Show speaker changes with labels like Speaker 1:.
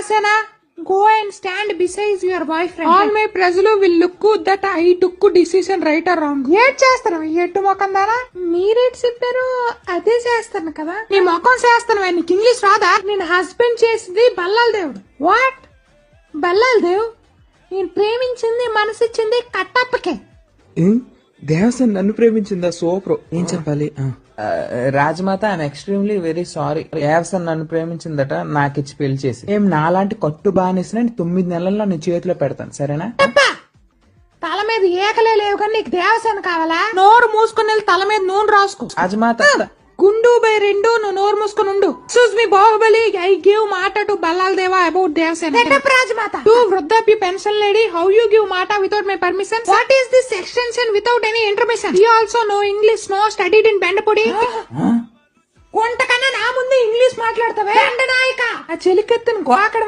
Speaker 1: Devasena, go and stand beside your boyfriend. All my ప్రజలు will look that I took decision right or wrong. ఏడ్ చేస్తాను ఎట్టు మొఖం దానా, మీరేట్ చెప్పారు అదే చేస్తాను కదా. నీ మొఖం చేస్తాను, నీకు ఇంగ్లీష్ రాదా? నేను హస్బెండ్ చేసింది బల్లాల దేవుడు. వాట్? బల్లాల దేవ్? నేను ప్రేమించింది మనసిచ్చింది కట్టప్పకే.
Speaker 2: దేవసేన నన్ను ప్రేమించిందా? సూపర్. ఏం చెప్పాలి?
Speaker 3: Rajamata I'm extremely very sorry. Devasena నన్ను ప్రేమించిందట, నాకిచ్చి పెళ్లి చేసి. ఏం నాలాంటి కట్టు బానిసిన 9 నెలల్లో నీ చేతిలో పెడతాను, సరేనా?
Speaker 1: తల మీద ఏకలే లేవు కానీ నీకు దేవసేన కావాలా? నోరు మూసుకుని వెళ్ళి తల మీద నూనె రాసుకో.
Speaker 3: రాజమాత
Speaker 1: గుండు బై 2, నువ్వు నోరు మూసుకుని ఉండు. Excuse me Baahubali, I give మాట to Ballala Deva about Devasena. Rajamata, to వృద్ధాప్య pension lady, how you give మాట without my permission? What is this extension without any intermission? You also no English, no studied in Bendapodi. కొంటకన్నా నా ముందు ఇంగ్లీష్ మాట్లాడతావే నాయక. ఆ చెలికెత్తుని గోకడ